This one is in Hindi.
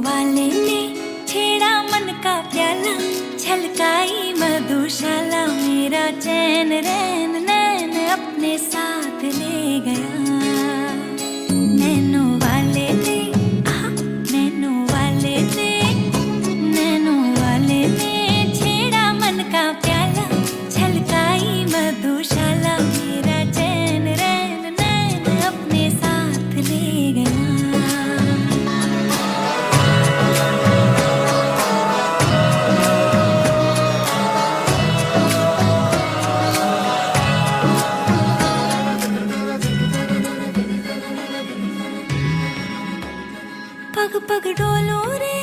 वाले ने छेड़ा मन का प्याला, छलकाई मधुशाला, मेरा चैन रैन नैन अपने साथ ले गया। नैनों वाले ने, नैनों वाले ने, नैनों वाले ने छेड़ा मन का प्याला, छलकाई मधुशाला, मेरा चैन रैन नैन अपने साथ ले गया। पग पग डोलो रे